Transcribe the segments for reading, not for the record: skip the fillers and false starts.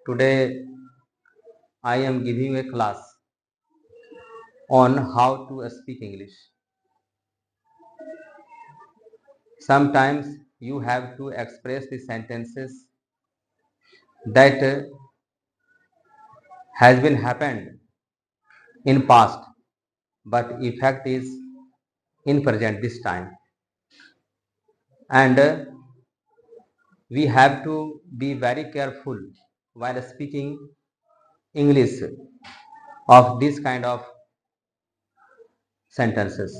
Today I am giving a class on how to speak English. Sometimes you have to express the sentences that has been happened in past, but effect is in present this time. And we have to be very careful while speaking English of this kind of sentences.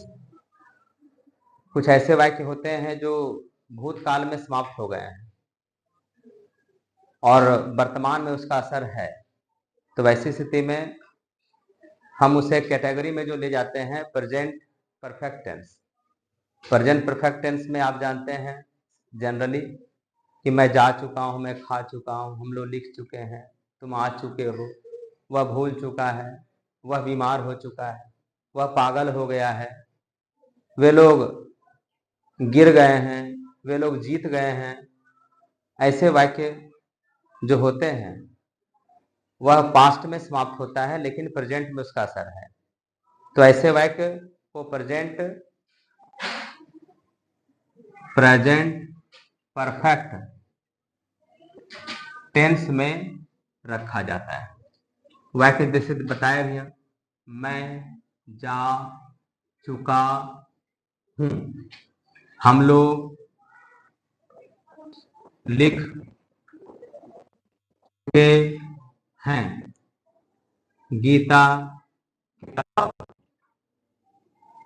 कुछ ऐसे वाक्य होते हैं जो भूतकाल में समाप्त हो गए हैं और वर्तमान में उसका असर है, तो वैसी स्थिति में हम उसे कैटेगरी में जो ले जाते हैं present perfect tense. Present perfect tense में आप जानते हैं जनरली कि मैं जा चुका हूं, मैं खा चुका हूं, हम लोग लिख चुके हैं, तुम आ चुके हो, वह भूल चुका है, वह बीमार हो चुका है, वह पागल हो गया है, वे लोग गिर गए हैं, वे लोग जीत गए हैं। ऐसे वाक्य जो होते हैं वह पास्ट में समाप्त होता है लेकिन प्रेजेंट में उसका असर है, तो ऐसे वाक्य को प्रेजेंट परफेक्ट टेंस में रखा जाता है। वाक्य जैसे बताया भैया, मैं जा चुका हूं, हम लोग लिख चुके हैं, गीता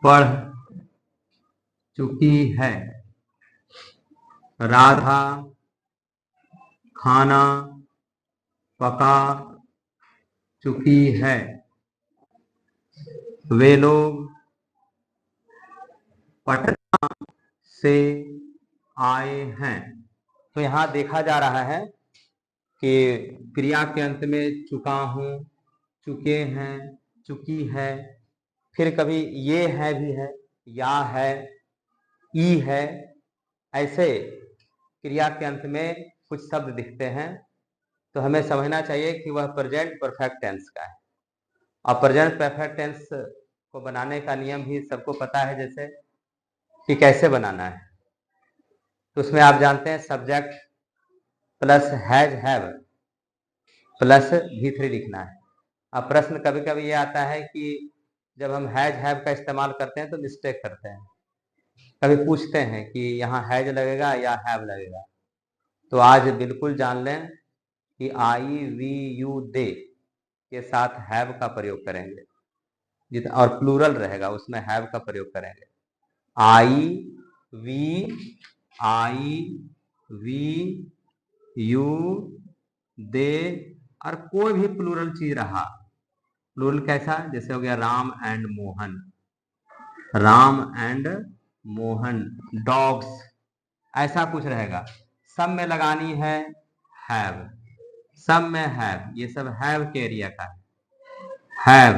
पढ़ चुकी है, राधा खाना पका चुकी है, वे लोग पटना से आए हैं। तो यहाँ देखा जा रहा है कि क्रिया के अंत में चुका हूं, चुके हैं, चुकी है, फिर कभी ये है भी है, या है, ई है, ऐसे क्रिया के अंत में कुछ शब्द दिखते हैं, तो हमें समझना चाहिए कि वह प्रेजेंट परफेक्ट टेंस का है। और प्रेजेंट परफेक्ट टेंस को बनाने का नियम भी सबको पता है, जैसे कि कैसे बनाना है। तो उसमें आप जानते हैं subject plus has have plus V3 लिखना है। अब प्रश्न कभी कभी ये आता है कि जब हम हैज हैव का इस्तेमाल करते हैं तो मिस्टेक करते हैं, कभी पूछते हैं कि यहाँ हैज लगेगा या हैव लगेगा। तो आज बिल्कुल जान लें कि आई वी यू दे के साथ हैव का प्रयोग करेंगे, जितना और प्लूरल रहेगा उसमें हैव का प्रयोग करेंगे। आई वी यू दे, और कोई भी प्लूरल चीज रहा, प्लूरल कैसा, जैसे हो गया Ram and Mohan, Ram and Mohan, dogs, ऐसा कुछ रहेगा। सब में लगानी है हैव, सब में हैव, ये सब हैव के एरिया का है,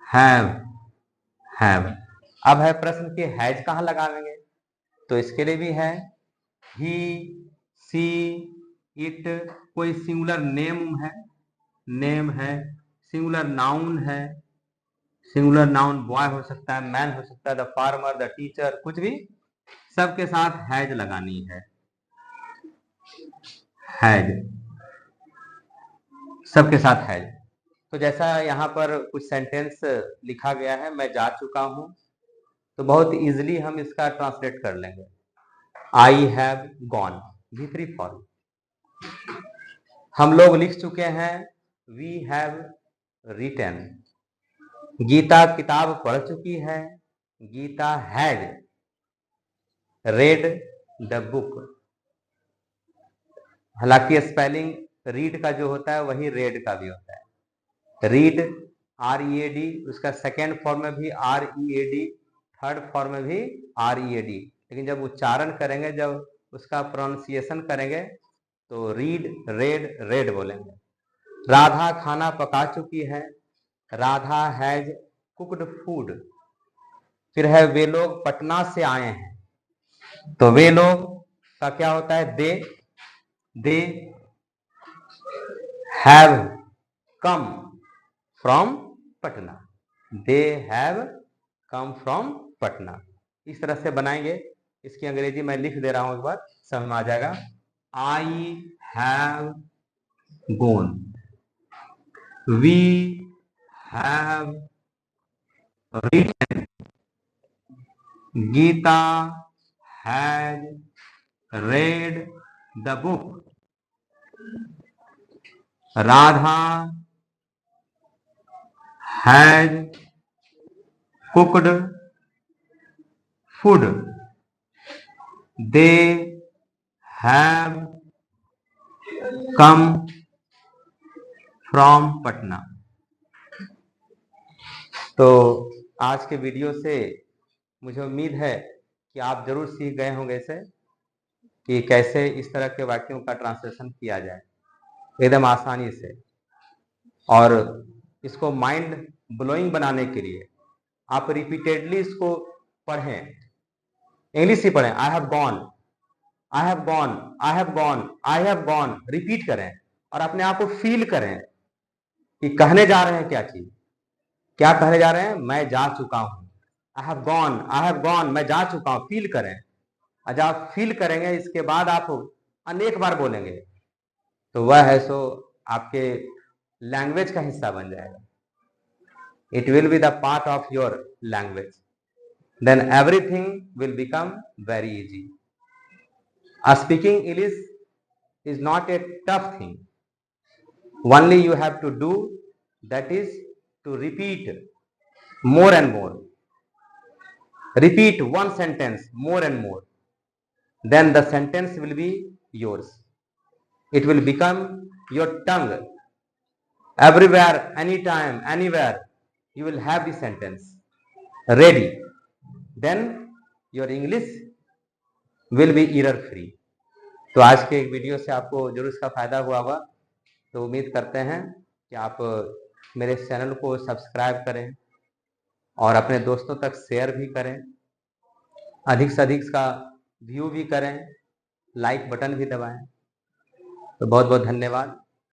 हैव। अब है प्रश्न कि हैज कहाँ लगाएंगे, तो इसके लिए भी है ही, सी, इट, कोई सिंगुलर नेम है, सिंगुलर नाउन है, सिंगुलर नाउन बॉय हो सकता है, मैन हो सकता है, द फार्मर, द टीचर, कुछ भी, सबके साथ हैज लगानी है, हैज, सबके साथ हैज। तो जैसा यहाँ पर कुछ सेंटेंस लिखा गया है, मैं जा चुका हूं, तो बहुत इजीली हम इसका ट्रांसलेट कर लेंगे। I have gone, V3 form. हम लोग लिख चुके हैं, वी हैव रिटन। गीता किताब पढ़ चुकी है, Gita has read the book. हालांकि स्पेलिंग रीड का जो होता है वही रेड का भी होता है। रीड READ, उसका सेकेंड फॉर्म में भी READ, थर्ड फॉर्म में भी READ, लेकिन जब उच्चारण करेंगे, जब उसका प्रोनाउंसिएशन करेंगे तो रीड रेड बोलेंगे। राधा खाना पका चुकी है, राधा हैज कुक्ड फूड। फिर है वे लोग पटना से आए हैं, तो वे लोग का क्या होता है, they have come from Patna, they have come from Patna. इस तरह से बनाएंगे। इसकी अंग्रेजी मैं लिख दे रहा हूं, एक बार समझ में आ जाएगा। I have gone, we have written, Geeta has read the book, Radha has cooked food, they have come from Patna. तो आज के वीडियो से मुझे उम्मीद है कि आप जरूर सीख गए होंगे इसे, कि कैसे इस तरह के वाक्यों का ट्रांसलेशन किया जाए एकदम आसानी से। और इसको माइंड ब्लोइंग बनाने के लिए आप रिपीटेडली इसको पढ़ें, इंग्लिश ही पढ़ें। I have gone, I have gone, I have gone, I have gone, repeat करें और अपने आप को फील करें कि कहने जा रहे हैं क्या चीज, क्या कहने जा रहे हैं। मैं जा चुका हूं, I have gone, I have gone, मैं जा चुका हूं, फील करें। और जब आप फील करेंगे इसके बाद आप अनेक बार बोलेंगे तो वह है सो आपके लैंग्वेज का हिस्सा बन जाएगा। It will be the part of your language, then everything will become very easy. Speaking English is not a tough thing, only you have to do, that is to repeat more and more. Repeat one sentence more and more, then the sentence will be yours. It will become your tongue. Everywhere, anytime, anywhere, you will have the sentence ready. Then your English will be error free. तो आज के एक video से आपको जरूर इसका फायदा हुआ होगा। तो उम्मीद करते हैं कि आप मेरे चैनल को सब्सक्राइब करें और अपने दोस्तों तक शेयर भी करें, अधिक से अधिक का व्यू भी करें, लाइक बटन भी दबाएं। तो बहुत बहुत धन्यवाद।